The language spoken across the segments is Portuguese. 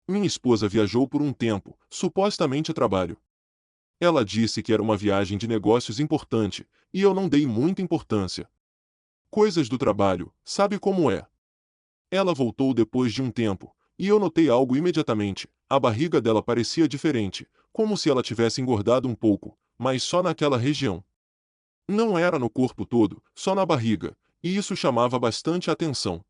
Minha esposa viajou por um tempo, supostamente a trabalho. Ela disse que era uma viagem de negócios importante, e eu não dei muita importância. Coisas do trabalho, sabe como é? Ela voltou depois de um tempo, e eu notei algo imediatamente. A barriga dela parecia diferente, como se ela tivesse engordado um pouco, mas só naquela região. Não era no corpo todo, só na barriga, e isso chamava bastante atenção.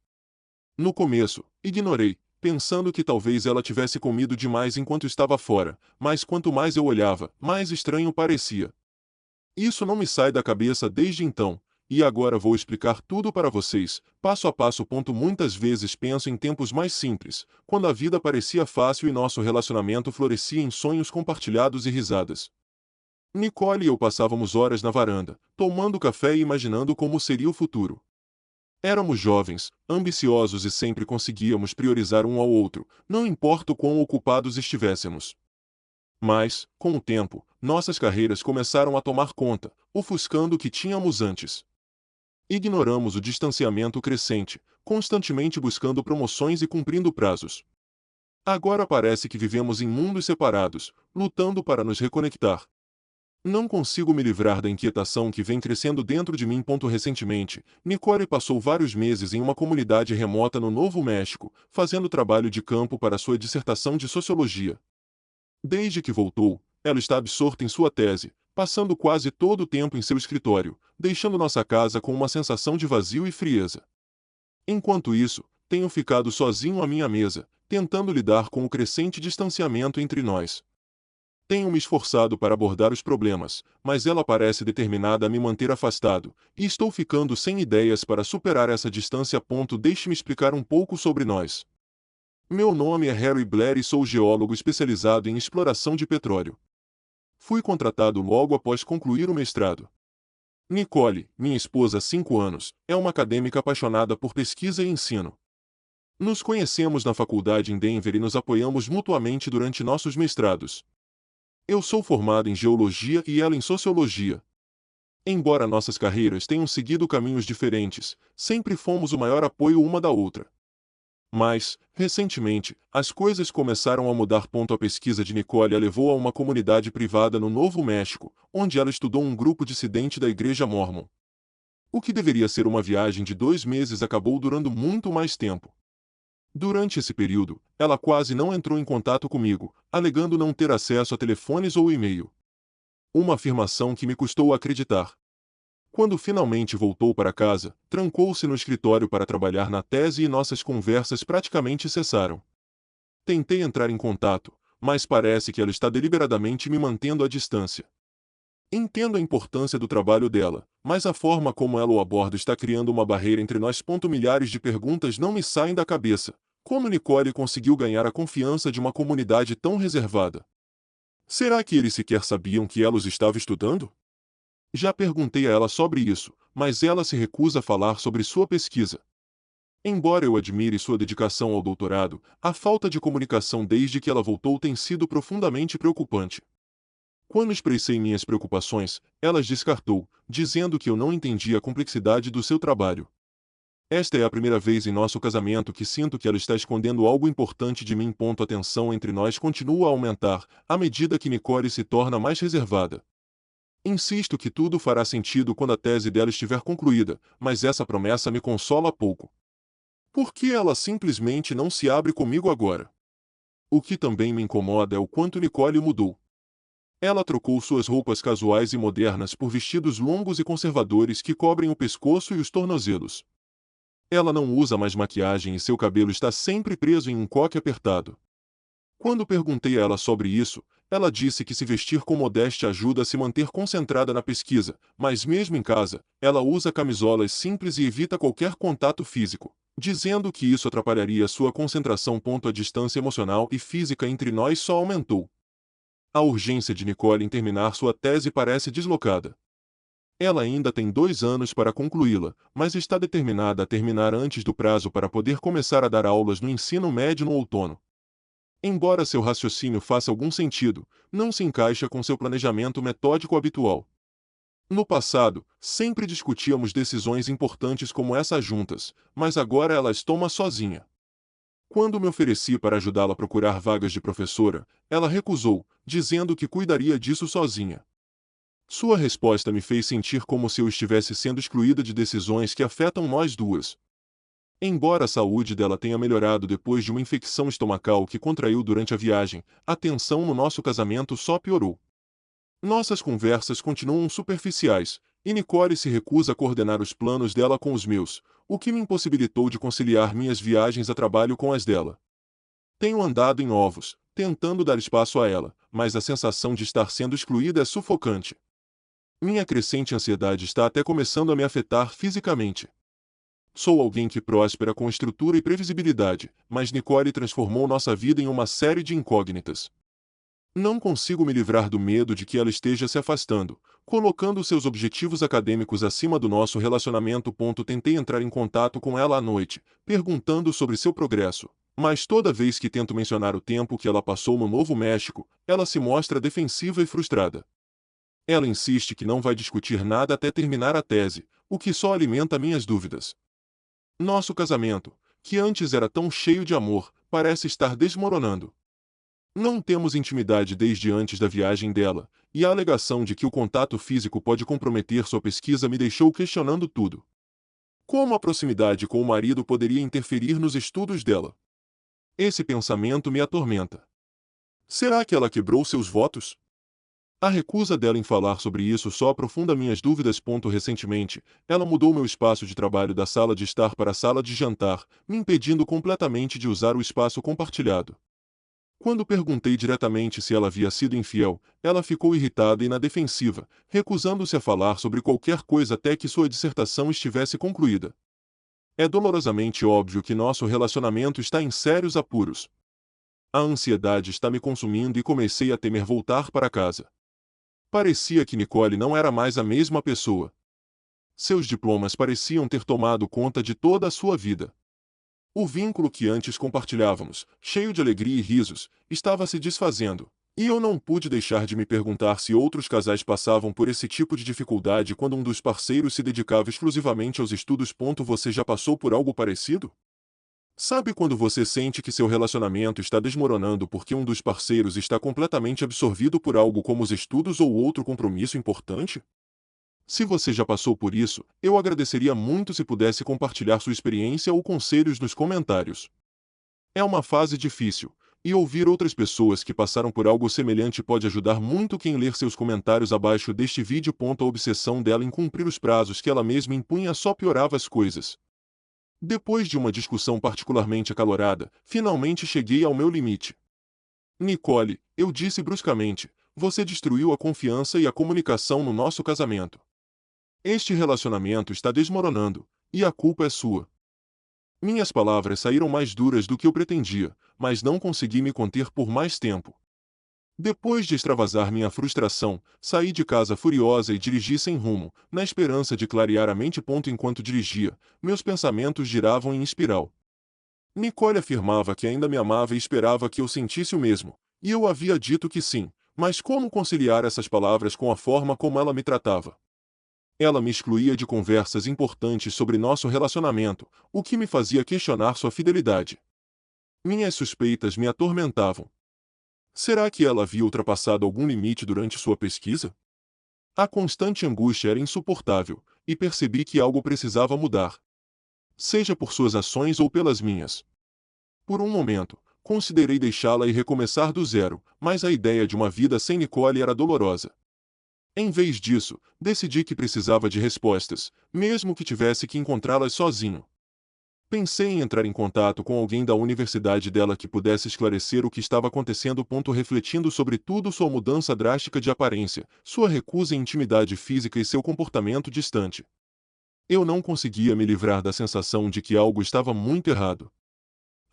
No começo, ignorei, pensando que talvez ela tivesse comido demais enquanto estava fora, mas quanto mais eu olhava, mais estranho parecia. Isso não me sai da cabeça desde então, e agora vou explicar tudo para vocês, passo a passo. Muitas vezes penso em tempos mais simples, quando a vida parecia fácil e nosso relacionamento florescia em sonhos compartilhados e risadas. Nicole e eu passávamos horas na varanda, tomando café e imaginando como seria o futuro. Éramos jovens, ambiciosos e sempre conseguíamos priorizar um ao outro, não importa o quão ocupados estivéssemos. Mas, com o tempo, nossas carreiras começaram a tomar conta, ofuscando o que tínhamos antes. Ignoramos o distanciamento crescente, constantemente buscando promoções e cumprindo prazos. Agora parece que vivemos em mundos separados, lutando para nos reconectar. Não consigo me livrar da inquietação que vem crescendo dentro de mim. Recentemente, Nicole passou vários meses em uma comunidade remota no Novo México, fazendo trabalho de campo para sua dissertação de sociologia. Desde que voltou, ela está absorta em sua tese, passando quase todo o tempo em seu escritório, deixando nossa casa com uma sensação de vazio e frieza. Enquanto isso, tenho ficado sozinho à minha mesa, tentando lidar com o crescente distanciamento entre nós. Tenho me esforçado para abordar os problemas, mas ela parece determinada a me manter afastado, e estou ficando sem ideias para superar essa distância. Deixe-me explicar um pouco sobre nós. Meu nome é Harry Blair e sou geólogo especializado em exploração de petróleo. Fui contratado logo após concluir o mestrado. Nicole, minha esposa há 5 anos, é uma acadêmica apaixonada por pesquisa e ensino. Nos conhecemos na faculdade em Denver e nos apoiamos mutuamente durante nossos mestrados. Eu sou formado em geologia e ela em sociologia. Embora nossas carreiras tenham seguido caminhos diferentes, sempre fomos o maior apoio uma da outra. Mas, recentemente, as coisas começaram a mudar. A pesquisa de Nicole a levou a uma comunidade privada no Novo México, onde ela estudou um grupo dissidente da Igreja Mórmon. O que deveria ser uma viagem de 2 meses acabou durando muito mais tempo. Durante esse período, ela quase não entrou em contato comigo, alegando não ter acesso a telefones ou e-mail. Uma afirmação que me custou acreditar. Quando finalmente voltou para casa, trancou-se no escritório para trabalhar na tese e nossas conversas praticamente cessaram. Tentei entrar em contato, mas parece que ela está deliberadamente me mantendo à distância. Entendo a importância do trabalho dela, mas a forma como ela o aborda está criando uma barreira entre nós. Milhares de perguntas não me saem da cabeça. Como Nicole conseguiu ganhar a confiança de uma comunidade tão reservada? Será que eles sequer sabiam que ela os estava estudando? Já perguntei a ela sobre isso, mas ela se recusa a falar sobre sua pesquisa. Embora eu admire sua dedicação ao doutorado, a falta de comunicação desde que ela voltou tem sido profundamente preocupante. Quando expressei minhas preocupações, ela as descartou, dizendo que eu não entendia a complexidade do seu trabalho. Esta é a primeira vez em nosso casamento que sinto que ela está escondendo algo importante de mim. A tensão entre nós continua a aumentar, à medida que Nicole se torna mais reservada. Insisto que tudo fará sentido quando a tese dela estiver concluída, mas essa promessa me consola pouco. Por que ela simplesmente não se abre comigo agora? O que também me incomoda é o quanto Nicole mudou. Ela trocou suas roupas casuais e modernas por vestidos longos e conservadores que cobrem o pescoço e os tornozelos. Ela não usa mais maquiagem e seu cabelo está sempre preso em um coque apertado. Quando perguntei a ela sobre isso, ela disse que se vestir com modéstia ajuda a se manter concentrada na pesquisa, mas mesmo em casa, ela usa camisolas simples e evita qualquer contato físico, dizendo que isso atrapalharia sua concentração. A distância emocional e física entre nós só aumentou. A urgência de Nicole em terminar sua tese parece deslocada. Ela ainda tem 2 anos para concluí-la, mas está determinada a terminar antes do prazo para poder começar a dar aulas no ensino médio no outono. Embora seu raciocínio faça algum sentido, não se encaixa com seu planejamento metódico habitual. No passado, sempre discutíamos decisões importantes como essa juntas, mas agora ela as toma sozinha. Quando me ofereci para ajudá-la a procurar vagas de professora, ela recusou, dizendo que cuidaria disso sozinha. Sua resposta me fez sentir como se eu estivesse sendo excluída de decisões que afetam nós duas. Embora a saúde dela tenha melhorado depois de uma infecção estomacal que contraiu durante a viagem, a tensão no nosso casamento só piorou. Nossas conversas continuam superficiais, e Nicole se recusa a coordenar os planos dela com os meus, o que me impossibilitou de conciliar minhas viagens a trabalho com as dela. Tenho andado em ovos, tentando dar espaço a ela, mas a sensação de estar sendo excluída é sufocante. Minha crescente ansiedade está até começando a me afetar fisicamente. Sou alguém que próspera com estrutura e previsibilidade, mas Nicole transformou nossa vida em uma série de incógnitas. Não consigo me livrar do medo de que ela esteja se afastando, colocando seus objetivos acadêmicos acima do nosso relacionamento. Tentei entrar em contato com ela à noite, perguntando sobre seu progresso, mas toda vez que tento mencionar o tempo que ela passou no Novo México, ela se mostra defensiva e frustrada. Ela insiste que não vai discutir nada até terminar a tese, o que só alimenta minhas dúvidas. Nosso casamento, que antes era tão cheio de amor, parece estar desmoronando. Não temos intimidade desde antes da viagem dela, e a alegação de que o contato físico pode comprometer sua pesquisa me deixou questionando tudo. Como a proximidade com o marido poderia interferir nos estudos dela? Esse pensamento me atormenta. Será que ela quebrou seus votos? A recusa dela em falar sobre isso só aprofunda minhas dúvidas. Recentemente, ela mudou meu espaço de trabalho da sala de estar para a sala de jantar, me impedindo completamente de usar o espaço compartilhado. Quando perguntei diretamente se ela havia sido infiel, ela ficou irritada e na defensiva, recusando-se a falar sobre qualquer coisa até que sua dissertação estivesse concluída. É dolorosamente óbvio que nosso relacionamento está em sérios apuros. A ansiedade está me consumindo e comecei a temer voltar para casa. Parecia que Nicole não era mais a mesma pessoa. Seus diplomas pareciam ter tomado conta de toda a sua vida. O vínculo que antes compartilhávamos, cheio de alegria e risos, estava se desfazendo, e eu não pude deixar de me perguntar se outros casais passavam por esse tipo de dificuldade quando um dos parceiros se dedicava exclusivamente aos estudos. Você já passou por algo parecido? Sabe quando você sente que seu relacionamento está desmoronando porque um dos parceiros está completamente absorvido por algo como os estudos ou outro compromisso importante? Se você já passou por isso, eu agradeceria muito se pudesse compartilhar sua experiência ou conselhos nos comentários. É uma fase difícil, e ouvir outras pessoas que passaram por algo semelhante pode ajudar muito quem ler seus comentários abaixo deste vídeo. A obsessão dela em cumprir os prazos que ela mesma impunha só piorava as coisas. Depois de uma discussão particularmente acalorada, finalmente cheguei ao meu limite. Nicole, eu disse bruscamente, você destruiu a confiança e a comunicação no nosso casamento. Este relacionamento está desmoronando, e a culpa é sua. Minhas palavras saíram mais duras do que eu pretendia, mas não consegui me conter por mais tempo. Depois de extravasar minha frustração, saí de casa furiosa e dirigi sem rumo, na esperança de clarear a mente. Enquanto dirigia, meus pensamentos giravam em espiral. Nicole afirmava que ainda me amava e esperava que eu sentisse o mesmo, e eu havia dito que sim, mas como conciliar essas palavras com a forma como ela me tratava? Ela me excluía de conversas importantes sobre nosso relacionamento, o que me fazia questionar sua fidelidade. Minhas suspeitas me atormentavam. Será que ela havia ultrapassado algum limite durante sua pesquisa? A constante angústia era insuportável, e percebi que algo precisava mudar. Seja por suas ações ou pelas minhas. Por um momento, considerei deixá-la e recomeçar do zero, mas a ideia de uma vida sem Nicole era dolorosa. Em vez disso, decidi que precisava de respostas, mesmo que tivesse que encontrá-las sozinho. Pensei em entrar em contato com alguém da universidade dela que pudesse esclarecer o que estava acontecendo. Refletindo sobre tudo, sua mudança drástica de aparência, sua recusa em intimidade física e seu comportamento distante. Eu não conseguia me livrar da sensação de que algo estava muito errado.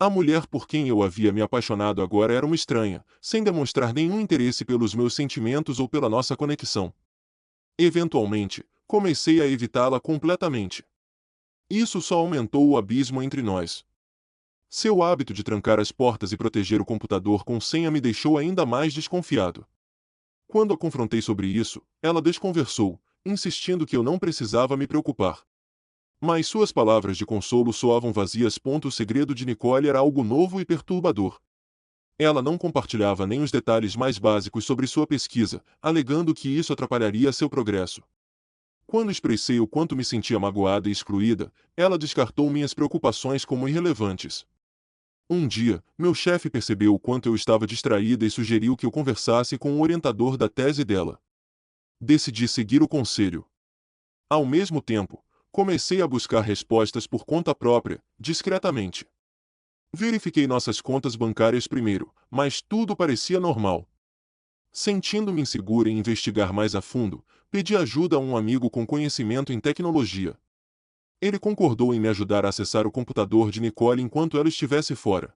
A mulher por quem eu havia me apaixonado agora era uma estranha, sem demonstrar nenhum interesse pelos meus sentimentos ou pela nossa conexão. Eventualmente, comecei a evitá-la completamente. Isso só aumentou o abismo entre nós. Seu hábito de trancar as portas e proteger o computador com senha me deixou ainda mais desconfiado. Quando a confrontei sobre isso, ela desconversou, insistindo que eu não precisava me preocupar. Mas suas palavras de consolo soavam vazias. O segredo de Nicole era algo novo e perturbador. Ela não compartilhava nem os detalhes mais básicos sobre sua pesquisa, alegando que isso atrapalharia seu progresso. Quando expressei o quanto me sentia magoada e excluída, ela descartou minhas preocupações como irrelevantes. Um dia, meu chefe percebeu o quanto eu estava distraída e sugeriu que eu conversasse com o orientador da tese dela. Decidi seguir o conselho. Ao mesmo tempo, comecei a buscar respostas por conta própria, discretamente. Verifiquei nossas contas bancárias primeiro, mas tudo parecia normal. Sentindo-me insegura em investigar mais a fundo, pedi ajuda a um amigo com conhecimento em tecnologia. Ele concordou em me ajudar a acessar o computador de Nicole enquanto ela estivesse fora.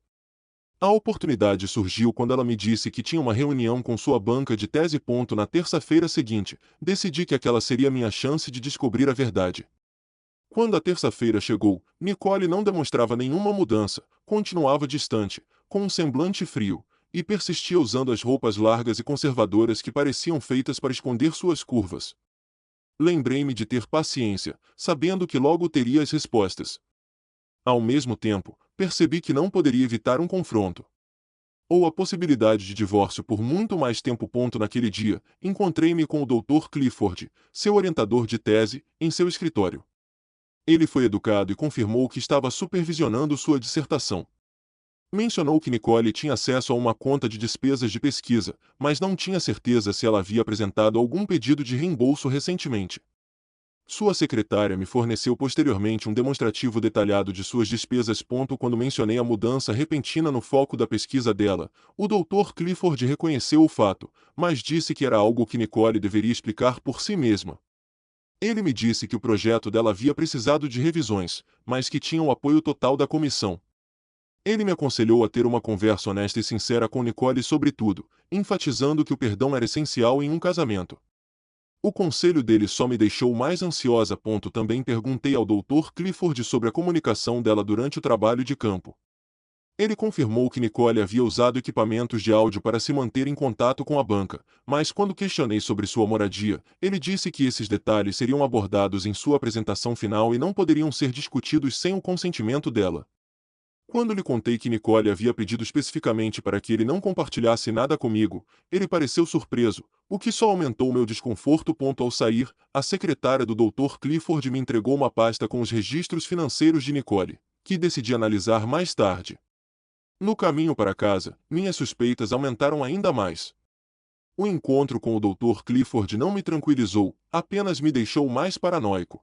A oportunidade surgiu quando ela me disse que tinha uma reunião com sua banca de tese. Na terça-feira seguinte, decidi que aquela seria minha chance de descobrir a verdade. Quando a terça-feira chegou, Nicole não demonstrava nenhuma mudança, continuava distante, com um semblante frio, e persistia usando as roupas largas e conservadoras que pareciam feitas para esconder suas curvas. Lembrei-me de ter paciência, sabendo que logo teria as respostas. Ao mesmo tempo, percebi que não poderia evitar um confronto. Ou a possibilidade de divórcio por muito mais tempo. Naquele dia, encontrei-me com o Dr. Clifford, seu orientador de tese, em seu escritório. Ele foi educado e confirmou que estava supervisionando sua dissertação. Mencionou que Nicole tinha acesso a uma conta de despesas de pesquisa, mas não tinha certeza se ela havia apresentado algum pedido de reembolso recentemente. Sua secretária me forneceu posteriormente um demonstrativo detalhado de suas despesas. Quando mencionei a mudança repentina no foco da pesquisa dela, o Dr. Clifford reconheceu o fato, mas disse que era algo que Nicole deveria explicar por si mesma. Ele me disse que o projeto dela havia precisado de revisões, mas que tinha o apoio total da comissão. Ele me aconselhou a ter uma conversa honesta e sincera com Nicole sobre tudo, enfatizando que o perdão era essencial em um casamento. O conselho dele só me deixou mais ansiosa. Também perguntei ao Dr. Clifford sobre a comunicação dela durante o trabalho de campo. Ele confirmou que Nicole havia usado equipamentos de áudio para se manter em contato com a banca, mas quando questionei sobre sua moradia, ele disse que esses detalhes seriam abordados em sua apresentação final e não poderiam ser discutidos sem o consentimento dela. Quando lhe contei que Nicole havia pedido especificamente para que ele não compartilhasse nada comigo, ele pareceu surpreso, o que só aumentou meu desconforto. Ao sair, a secretária do Dr. Clifford me entregou uma pasta com os registros financeiros de Nicole, que decidi analisar mais tarde. No caminho para casa, minhas suspeitas aumentaram ainda mais. O encontro com o Dr. Clifford não me tranquilizou, apenas me deixou mais paranoico.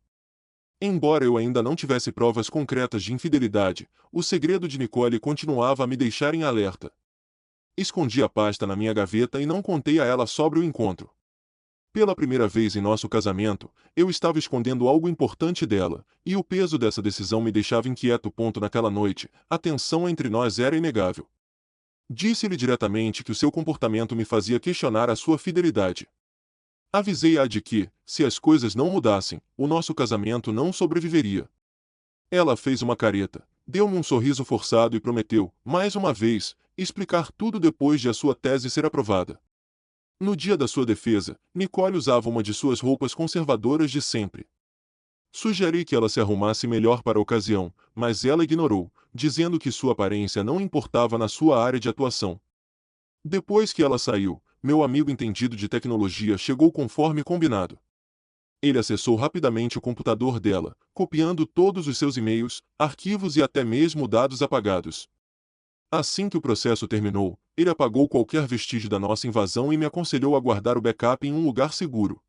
Embora eu ainda não tivesse provas concretas de infidelidade, o segredo de Nicole continuava a me deixar em alerta. Escondi a pasta na minha gaveta e não contei a ela sobre o encontro. Pela primeira vez em nosso casamento, eu estava escondendo algo importante dela, e o peso dessa decisão me deixava inquieto. Naquela noite, a tensão entre nós era inegável. Disse-lhe diretamente que o seu comportamento me fazia questionar a sua fidelidade. Avisei-a de que, se as coisas não mudassem, o nosso casamento não sobreviveria. Ela fez uma careta, deu-me um sorriso forçado e prometeu, mais uma vez, explicar tudo depois de a sua tese ser aprovada. No dia da sua defesa, Nicole usava uma de suas roupas conservadoras de sempre. Sugeri que ela se arrumasse melhor para a ocasião, mas ela ignorou, dizendo que sua aparência não importava na sua área de atuação. Depois que ela saiu, meu amigo entendido de tecnologia chegou conforme combinado. Ele acessou rapidamente o computador dela, copiando todos os seus e-mails, arquivos e até mesmo dados apagados. Assim que o processo terminou, ele apagou qualquer vestígio da nossa invasão e me aconselhou a guardar o backup em um lugar seguro.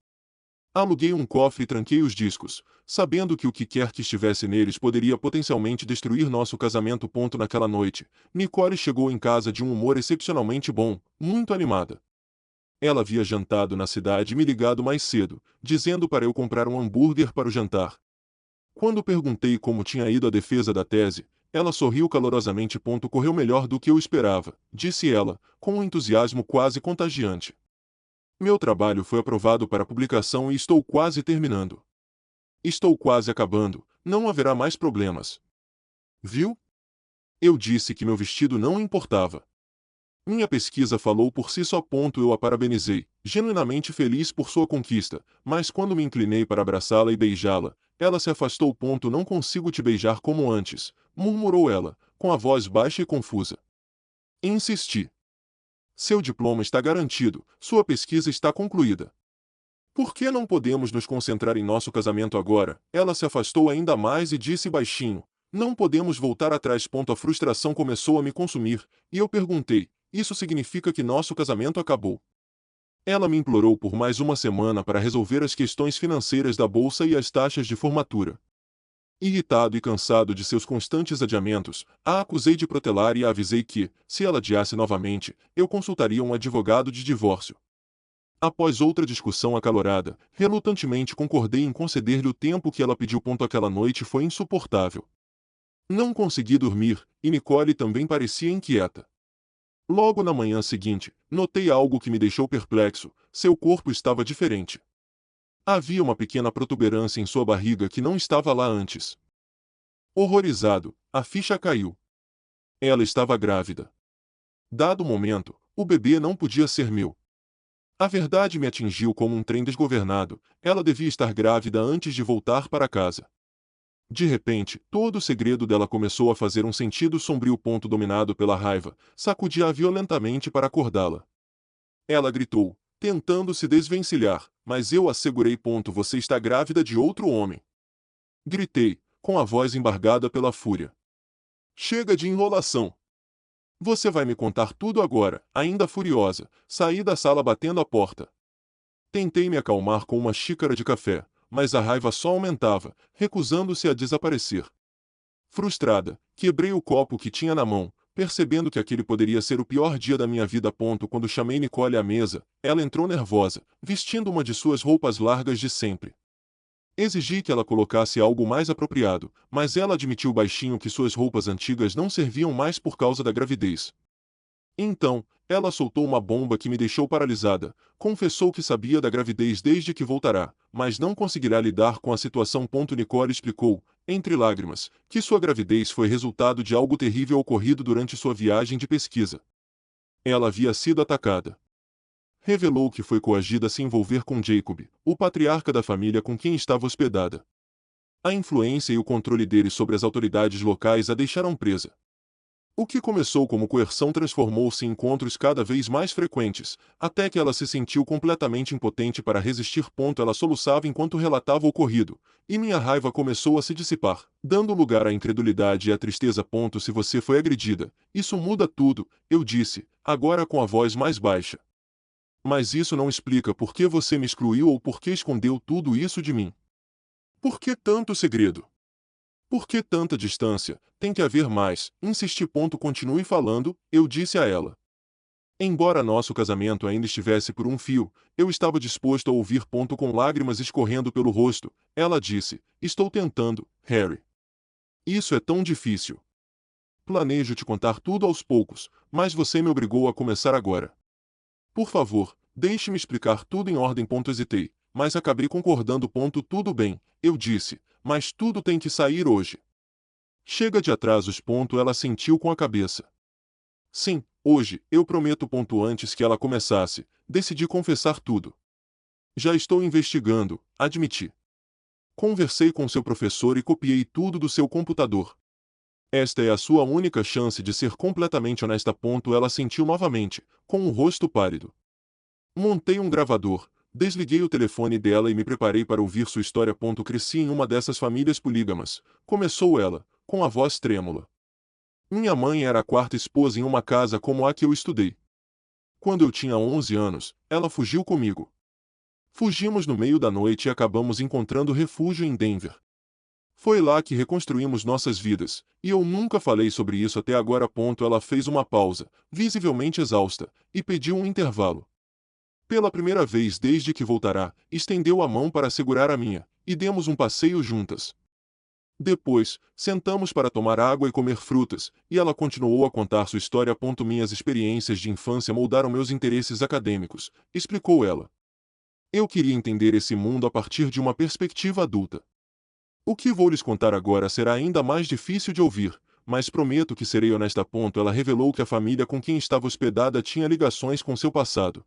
Aluguei um cofre e tranquei os discos, sabendo que o que quer que estivesse neles poderia potencialmente destruir nosso casamento. Naquela noite, Nicole chegou em casa de um humor excepcionalmente bom, muito animada. Ela havia jantado na cidade e me ligado mais cedo, dizendo para eu comprar um hambúrguer para o jantar. Quando perguntei como tinha ido a defesa da tese, ela sorriu calorosamente. Correu melhor do que eu esperava, disse ela, com um entusiasmo quase contagiante. Meu trabalho foi aprovado para publicação e estou quase terminando. Estou quase acabando, não haverá mais problemas. Viu? Eu disse que meu vestido não importava. Minha pesquisa falou por si só. Eu a parabenizei, genuinamente feliz por sua conquista, mas quando me inclinei para abraçá-la e beijá-la, ela se afastou. Não consigo te beijar como antes, murmurou ela, com a voz baixa e confusa. Insisti. Seu diploma está garantido, sua pesquisa está concluída. Por que não podemos nos concentrar em nosso casamento agora? Ela se afastou ainda mais e disse baixinho, não podemos voltar atrás. A frustração começou a me consumir, e eu perguntei, isso significa que nosso casamento acabou? Ela me implorou por mais uma semana para resolver as questões financeiras da bolsa e as taxas de formatura. Irritado e cansado de seus constantes adiamentos, a acusei de protelar e a avisei que, se ela adiasse novamente, eu consultaria um advogado de divórcio. Após outra discussão acalorada, relutantemente concordei em conceder-lhe o tempo que ela pediu. Aquela noite foi insuportável. Não consegui dormir, e Nicole também parecia inquieta. Logo na manhã seguinte, notei algo que me deixou perplexo, seu corpo estava diferente. Havia uma pequena protuberância em sua barriga que não estava lá antes. Horrorizado, a ficha caiu. Ela estava grávida. Dado o momento, o bebê não podia ser meu. A verdade me atingiu como um trem desgovernado, ela devia estar grávida antes de voltar para casa. De repente, todo o segredo dela começou a fazer um sentido sombrio. Dominado pela raiva, sacudi-a violentamente para acordá-la. Ela gritou, tentando se desvencilhar, mas eu a segurei. Você está grávida de outro homem. Gritei, com a voz embargada pela fúria. Chega de enrolação. Você vai me contar tudo agora. Ainda furiosa, saí da sala batendo a porta. Tentei me acalmar com uma xícara de café, mas a raiva só aumentava, recusando-se a desaparecer. Frustrada, quebrei o copo que tinha na mão, percebendo que aquele poderia ser o pior dia da minha vida. Quando chamei Nicole à mesa, ela entrou nervosa, vestindo uma de suas roupas largas de sempre. Exigi que ela colocasse algo mais apropriado, mas ela admitiu baixinho que suas roupas antigas não serviam mais por causa da gravidez. Então, ela soltou uma bomba que me deixou paralisada, confessou que sabia da gravidez desde que voltará, mas não conseguirá lidar com a situação. Nicole explicou, entre lágrimas, que sua gravidez foi resultado de algo terrível ocorrido durante sua viagem de pesquisa. Ela havia sido atacada. Revelou que foi coagida a se envolver com Jacob, o patriarca da família com quem estava hospedada. A influência e o controle dele sobre as autoridades locais a deixaram presa. O que começou como coerção transformou-se em encontros cada vez mais frequentes, até que ela se sentiu completamente impotente para resistir. Ela soluçava enquanto relatava o ocorrido, e minha raiva começou a se dissipar, dando lugar à incredulidade e à tristeza. Se você foi agredida, isso muda tudo, eu disse, agora com a voz mais baixa. Mas isso não explica por que você me excluiu ou por que escondeu tudo isso de mim. Por que tanto segredo? Por que tanta distância? Tem que haver mais, insisti. Continue falando, eu disse a ela. Embora nosso casamento ainda estivesse por um fio, eu estava disposto a ouvir. Com lágrimas escorrendo pelo rosto, ela disse, estou tentando, Harry. Isso é tão difícil. Planejo te contar tudo aos poucos, mas você me obrigou a começar agora. Por favor, deixe-me explicar tudo em ordem. Hesitei, mas acabei concordando. Tudo bem, eu disse, mas tudo tem que sair hoje. Chega de atrasos. Ela assentiu com a cabeça. Sim, hoje, eu prometo. Antes que ela começasse, decidi confessar tudo. Já estou investigando, admiti. Conversei com seu professor e copiei tudo do seu computador. Esta é a sua única chance de ser completamente honesta. Ela assentiu novamente, com o rosto pálido. Montei um gravador, desliguei o telefone dela e me preparei para ouvir sua história. Cresci em uma dessas famílias polígamas, começou ela, com a voz trêmula. Minha mãe era a quarta esposa em uma casa como a que eu estudei. Quando eu tinha 11 anos, ela fugiu comigo. Fugimos no meio da noite e acabamos encontrando refúgio em Denver. Foi lá que reconstruímos nossas vidas, e eu nunca falei sobre isso até agora. Ela fez uma pausa, visivelmente exausta, e pediu um intervalo. Pela primeira vez desde que voltará, estendeu a mão para segurar a minha, e demos um passeio juntas. Depois, sentamos para tomar água e comer frutas, e ela continuou a contar sua história. Minhas experiências de infância moldaram meus interesses acadêmicos, explicou ela. Eu queria entender esse mundo a partir de uma perspectiva adulta. O que vou lhes contar agora será ainda mais difícil de ouvir, mas prometo que serei honesta. Ela revelou que a família com quem estava hospedada tinha ligações com seu passado.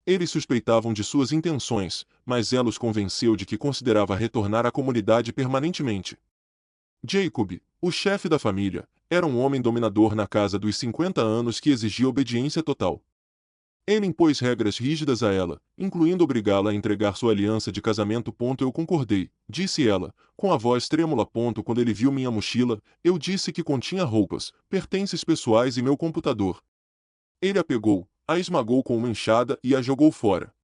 Eles suspeitavam de suas intenções, mas ela os convenceu de que considerava retornar à comunidade permanentemente. Jacob, o chefe da família, era um homem dominador na casa dos 50 anos que exigia obediência total. Ele impôs regras rígidas a ela, incluindo obrigá-la a entregar sua aliança de casamento. Eu concordei, disse ela, com a voz trêmula. Quando ele viu minha mochila, eu disse que continha roupas, pertences pessoais e meu computador. Ele a pegou, a esmagou com uma enxada e a jogou fora.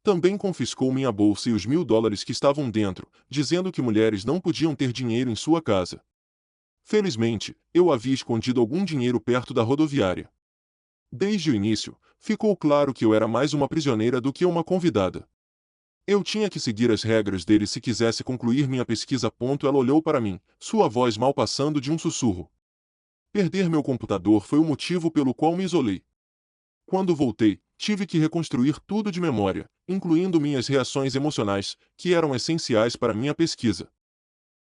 Também confiscou minha bolsa e os $1000 que estavam dentro, dizendo que mulheres não podiam ter dinheiro em sua casa. Felizmente, eu havia escondido algum dinheiro perto da rodoviária. Desde o início, ficou claro que eu era mais uma prisioneira do que uma convidada. Eu tinha que seguir as regras dele se quisesse concluir minha pesquisa. Ela olhou para mim, sua voz mal passando de um sussurro. Perder meu computador foi o motivo pelo qual me isolei. Quando voltei, tive que reconstruir tudo de memória, incluindo minhas reações emocionais, que eram essenciais para minha pesquisa.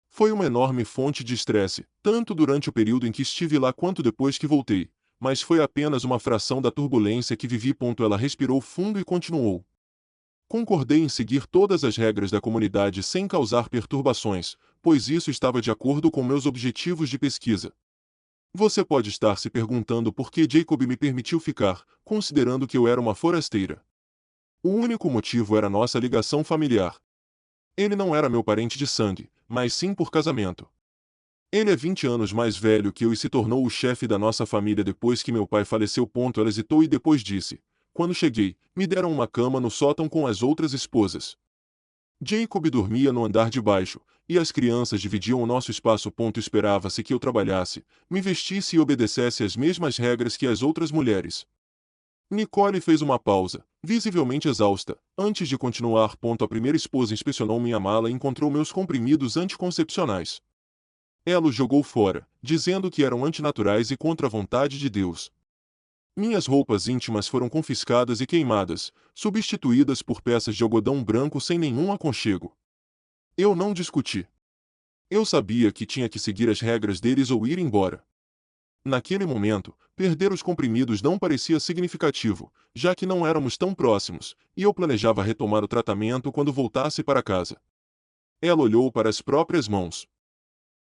Foi uma enorme fonte de estresse, tanto durante o período em que estive lá quanto depois que voltei, mas foi apenas uma fração da turbulência que vivi. Ela respirou fundo e continuou. Concordei em seguir todas as regras da comunidade sem causar perturbações, pois isso estava de acordo com meus objetivos de pesquisa. Você pode estar se perguntando por que Jacob me permitiu ficar, considerando que eu era uma forasteira. O único motivo era nossa ligação familiar. Ele não era meu parente de sangue, mas sim por casamento. Ele é 20 anos mais velho que eu e se tornou o chefe da nossa família depois que meu pai faleceu. Ela hesitou e depois disse: quando cheguei, me deram uma cama no sótão com as outras esposas. Jacob dormia no andar de baixo, e as crianças dividiam o nosso espaço. Esperava-se que eu trabalhasse, me vestisse e obedecesse às mesmas regras que as outras mulheres. Nicole fez uma pausa, visivelmente exausta, antes de continuar. A primeira esposa inspecionou minha mala e encontrou meus comprimidos anticoncepcionais. Ela os jogou fora, dizendo que eram antinaturais e contra a vontade de Deus. Minhas roupas íntimas foram confiscadas e queimadas, substituídas por peças de algodão branco sem nenhum aconchego. Eu não discuti. Eu sabia que tinha que seguir as regras deles ou ir embora. Naquele momento, perder os comprimidos não parecia significativo, já que não éramos tão próximos, e eu planejava retomar o tratamento quando voltasse para casa. Ela olhou para as próprias mãos.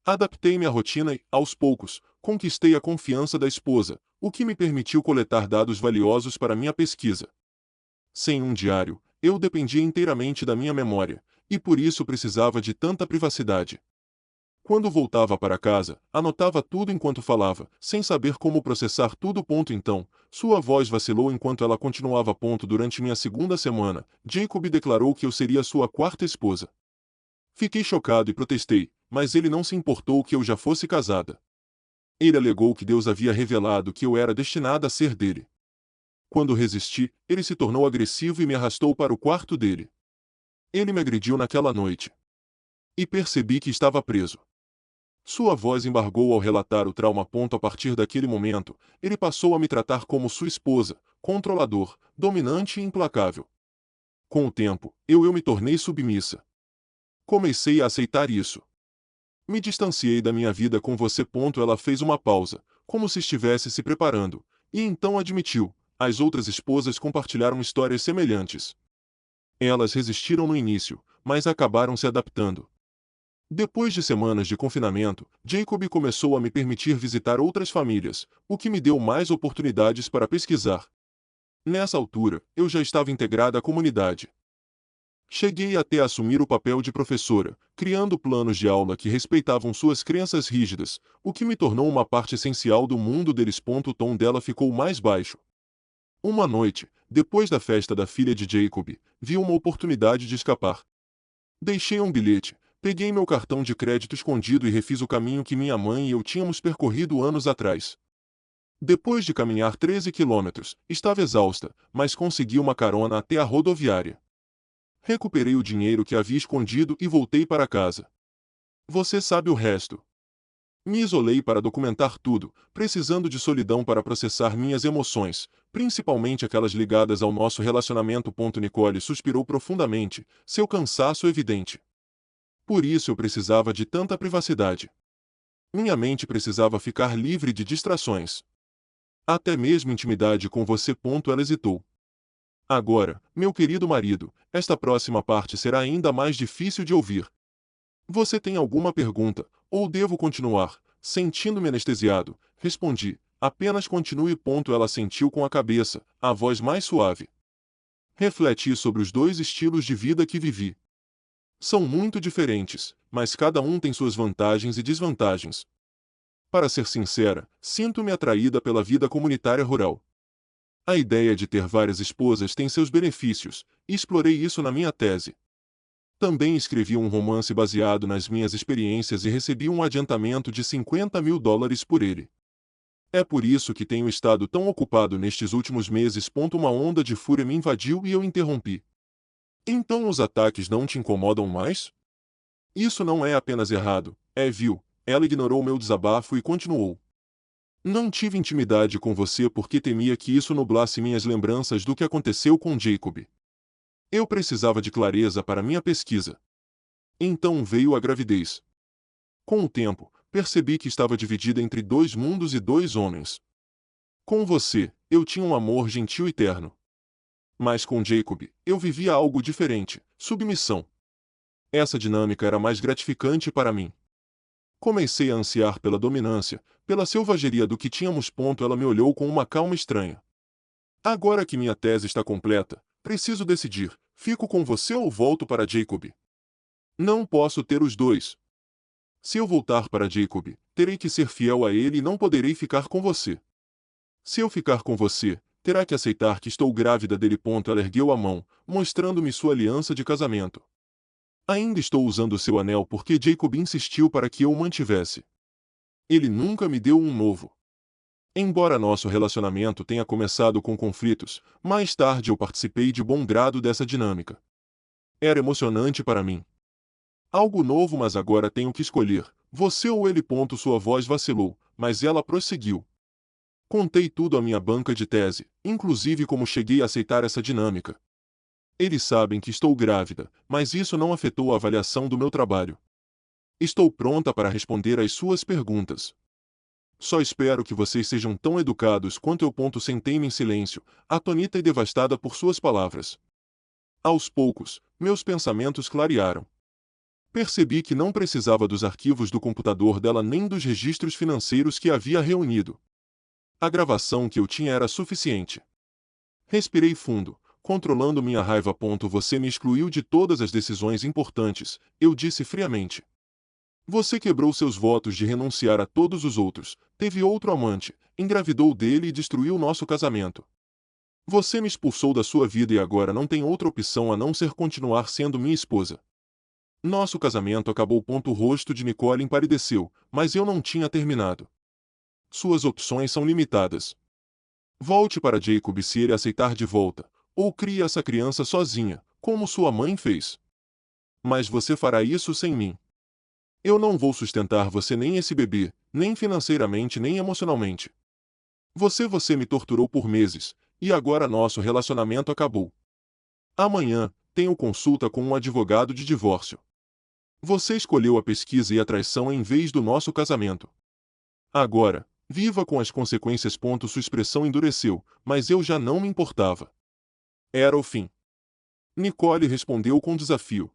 Adaptei-me à rotina e, aos poucos, conquistei a confiança da esposa, o que me permitiu coletar dados valiosos para minha pesquisa. Sem um diário, eu dependia inteiramente da minha memória, e por isso precisava de tanta privacidade. Quando voltava para casa, anotava tudo enquanto falava, sem saber como processar tudo. Então, sua voz vacilou enquanto ela continuava. Durante minha segunda semana, Jacob declarou que eu seria sua quarta esposa. Fiquei chocado e protestei, mas ele não se importou que eu já fosse casada. Ele alegou que Deus havia revelado que eu era destinada a ser dele. Quando resisti, ele se tornou agressivo e me arrastou para o quarto dele. Ele me agrediu naquela noite. E percebi que estava preso. Sua voz embargou ao relatar o trauma. A partir daquele momento, ele passou a me tratar como sua esposa, controlador, dominante e implacável. Com o tempo, eu me tornei submissa. Comecei a aceitar isso. Me distanciei da minha vida com você. Ela fez uma pausa, como se estivesse se preparando, e então admitiu: as outras esposas compartilharam histórias semelhantes. Elas resistiram no início, mas acabaram se adaptando. Depois de semanas de confinamento, Jacob começou a me permitir visitar outras famílias, o que me deu mais oportunidades para pesquisar. Nessa altura, eu já estava integrada à comunidade. Cheguei até a assumir o papel de professora, criando planos de aula que respeitavam suas crenças rígidas, o que me tornou uma parte essencial do mundo deles. O tom dela ficou mais baixo. Uma noite, depois da festa da filha de Jacob, vi uma oportunidade de escapar. Deixei um bilhete, peguei meu cartão de crédito escondido e refiz o caminho que minha mãe e eu tínhamos percorrido anos atrás. Depois de caminhar 13 quilômetros, estava exausta, mas consegui uma carona até a rodoviária. Recuperei o dinheiro que havia escondido e voltei para casa. Você sabe o resto. Me isolei para documentar tudo, precisando de solidão para processar minhas emoções, principalmente aquelas ligadas ao nosso relacionamento. Nicole suspirou profundamente, seu cansaço evidente. Por isso eu precisava de tanta privacidade. Minha mente precisava ficar livre de distrações. Até mesmo intimidade com você. Ela hesitou. Agora, meu querido marido, esta próxima parte será ainda mais difícil de ouvir. Você tem alguma pergunta, ou devo continuar? Sentindo-me anestesiado, respondi. Apenas continue. Ela assentiu com a cabeça, a voz mais suave. Refleti sobre os dois estilos de vida que vivi. São muito diferentes, mas cada um tem suas vantagens e desvantagens. Para ser sincera, sinto-me atraída pela vida comunitária rural. A ideia de ter várias esposas tem seus benefícios, e explorei isso na minha tese. Também escrevi um romance baseado nas minhas experiências e recebi um adiantamento de $50.000 por ele. É por isso que tenho estado tão ocupado nestes últimos meses. Uma onda de fúria me invadiu e eu interrompi. Então os ataques não te incomodam mais? Isso não é apenas errado, é vil. Ela ignorou meu desabafo e continuou. Não tive intimidade com você porque temia que isso nublasse minhas lembranças do que aconteceu com Jacob. Eu precisava de clareza para minha pesquisa. Então veio a gravidez. Com o tempo, percebi que estava dividida entre dois mundos e dois homens. Com você, eu tinha um amor gentil e terno. Mas com Jacob, eu vivia algo diferente, submissão. Essa dinâmica era mais gratificante para mim. Comecei a ansiar pela dominância, pela selvageria do que tínhamos. Ela me olhou com uma calma estranha. Agora que minha tese está completa, preciso decidir, fico com você ou volto para Jacob? Não posso ter os dois. Se eu voltar para Jacob, terei que ser fiel a ele e não poderei ficar com você. Se eu ficar com você, terá que aceitar que estou grávida dele. Ela ergueu a mão, mostrando-me sua aliança de casamento. Ainda estou usando seu anel porque Jacob insistiu para que eu o mantivesse. Ele nunca me deu um novo. Embora nosso relacionamento tenha começado com conflitos, mais tarde eu participei de bom grado dessa dinâmica. Era emocionante para mim. Algo novo, mas agora tenho que escolher, você ou ele. Sua voz vacilou, mas ela prosseguiu. Contei tudo à minha banca de tese, inclusive como cheguei a aceitar essa dinâmica. Eles sabem que estou grávida, mas isso não afetou a avaliação do meu trabalho. Estou pronta para responder às suas perguntas. Só espero que vocês sejam tão educados quanto eu. Sentei-me em silêncio, atônita e devastada por suas palavras. Aos poucos, meus pensamentos clarearam. Percebi que não precisava dos arquivos do computador dela nem dos registros financeiros que havia reunido. A gravação que eu tinha era suficiente. Respirei fundo, controlando minha raiva. Você me excluiu de todas as decisões importantes, eu disse friamente. Você quebrou seus votos de renunciar a todos os outros, teve outro amante, engravidou dele e destruiu nosso casamento. Você me expulsou da sua vida e agora não tem outra opção a não ser continuar sendo minha esposa. Nosso casamento acabou. O rosto de Nicole empalideceu, mas eu não tinha terminado. Suas opções são limitadas. Volte para Jacob se ele aceitar de volta, ou crie essa criança sozinha, como sua mãe fez. Mas você fará isso sem mim. Eu não vou sustentar você nem esse bebê, nem financeiramente nem emocionalmente. Você me torturou por meses, e agora nosso relacionamento acabou. Amanhã, tenho consulta com um advogado de divórcio. Você escolheu a pesquisa e a traição em vez do nosso casamento. Agora, viva com as consequências. Sua expressão endureceu, mas eu já não me importava. Era o fim. Nicole respondeu com desafio.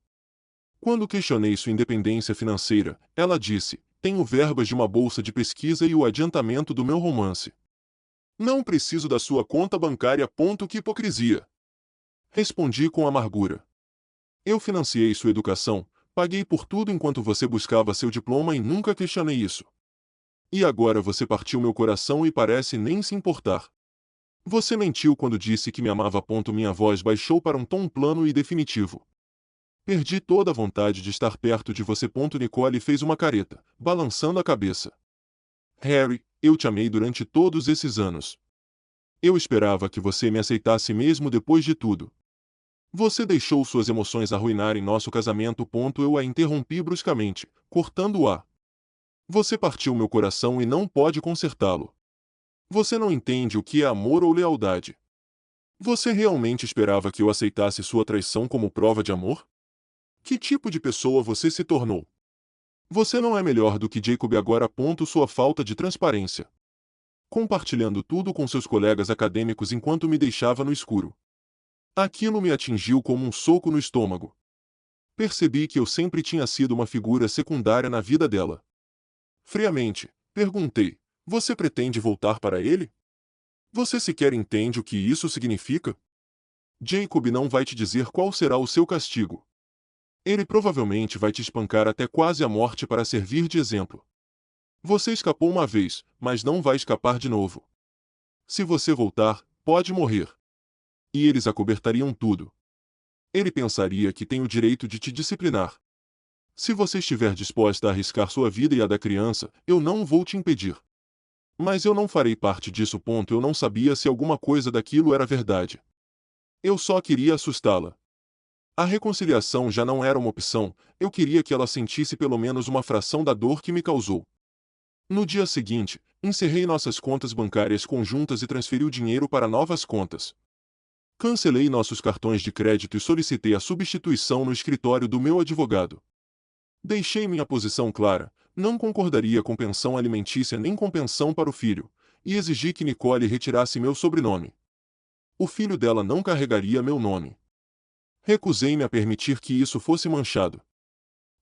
Quando questionei sua independência financeira, ela disse, tenho verbas de uma bolsa de pesquisa e o adiantamento do meu romance. Não preciso da sua conta bancária. Que hipocrisia! Respondi com amargura. Eu financiei sua educação, paguei por tudo enquanto você buscava seu diploma e nunca questionei isso. E agora você partiu meu coração e parece nem se importar. Você mentiu quando disse que me amava. Minha voz baixou para um tom plano e definitivo. Perdi toda a vontade de estar perto de você. Nicole fez uma careta, balançando a cabeça. Harry, eu te amei durante todos esses anos. Eu esperava que você me aceitasse mesmo depois de tudo. Você deixou suas emoções arruinarem nosso casamento. Eu a interrompi bruscamente, cortando-o. Você partiu meu coração e não pode consertá-lo. Você não entende o que é amor ou lealdade. Você realmente esperava que eu aceitasse sua traição como prova de amor? Que tipo de pessoa você se tornou? Você não é melhor do que Jacob agora. Sua falta de transparência. Compartilhando tudo com seus colegas acadêmicos enquanto me deixava no escuro. Aquilo me atingiu como um soco no estômago. Percebi que eu sempre tinha sido uma figura secundária na vida dela. Friamente, perguntei: Você pretende voltar para ele? Você sequer entende o que isso significa? Jacob não vai te dizer qual será o seu castigo. Ele provavelmente vai te espancar até quase a morte para servir de exemplo. Você escapou uma vez, mas não vai escapar de novo. Se você voltar, pode morrer. E eles acobertariam tudo. Ele pensaria que tem o direito de te disciplinar. Se você estiver disposta a arriscar sua vida e a da criança, eu não vou te impedir. Mas eu não farei parte disso. Eu não sabia se alguma coisa daquilo era verdade. Eu só queria assustá-la. A reconciliação já não era uma opção, eu queria que ela sentisse pelo menos uma fração da dor que me causou. No dia seguinte, encerrei nossas contas bancárias conjuntas e transferi o dinheiro para novas contas. Cancelei nossos cartões de crédito e solicitei a substituição no escritório do meu advogado. Deixei minha posição clara, não concordaria com pensão alimentícia nem com pensão para o filho, e exigi que Nicole retirasse meu sobrenome. O filho dela não carregaria meu nome. Recusei-me a permitir que isso fosse manchado.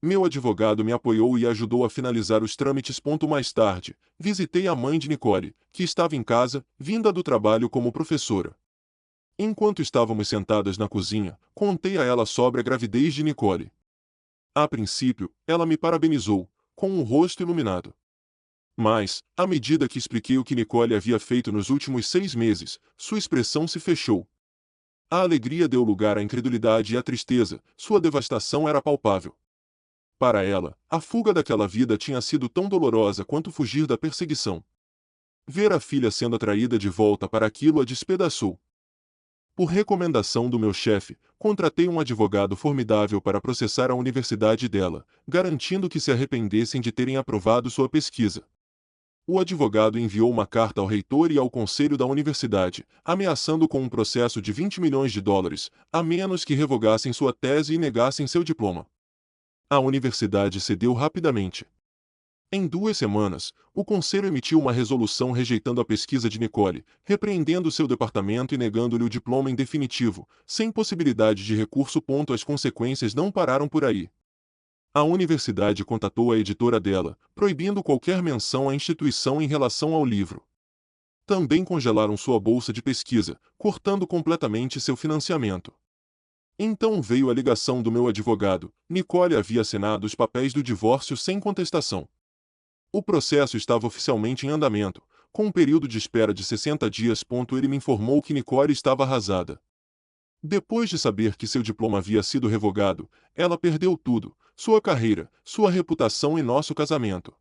Meu advogado me apoiou e ajudou a finalizar os trâmites. Mais tarde, visitei a mãe de Nicole, que estava em casa, vinda do trabalho como professora. Enquanto estávamos sentadas na cozinha, contei a ela sobre a gravidez de Nicole. A princípio, ela me parabenizou, com o rosto iluminado. Mas, à medida que expliquei o que Nicole havia feito nos últimos 6 meses, sua expressão se fechou. A alegria deu lugar à incredulidade e à tristeza, sua devastação era palpável. Para ela, a fuga daquela vida tinha sido tão dolorosa quanto fugir da perseguição. Ver a filha sendo atraída de volta para aquilo a despedaçou. Por recomendação do meu chefe, contratei um advogado formidável para processar a universidade dela, garantindo que se arrependessem de terem aprovado sua pesquisa. O advogado enviou uma carta ao reitor e ao conselho da universidade, ameaçando com um processo de 20 milhões de dólares, a menos que revogassem sua tese e negassem seu diploma. A universidade cedeu rapidamente. Em 2 semanas, o conselho emitiu uma resolução rejeitando a pesquisa de Nicole, repreendendo seu departamento e negando-lhe o diploma em definitivo, sem possibilidade de recurso. As consequências não pararam por aí. A universidade contatou a editora dela, proibindo qualquer menção à instituição em relação ao livro. Também congelaram sua bolsa de pesquisa, cortando completamente seu financiamento. Então veio a ligação do meu advogado. Nicole havia assinado os papéis do divórcio sem contestação. O processo estava oficialmente em andamento, com um período de espera de 60 dias. Ele me informou que Nicole estava arrasada. Depois de saber que seu diploma havia sido revogado, ela perdeu tudo: sua carreira, sua reputação e nosso casamento.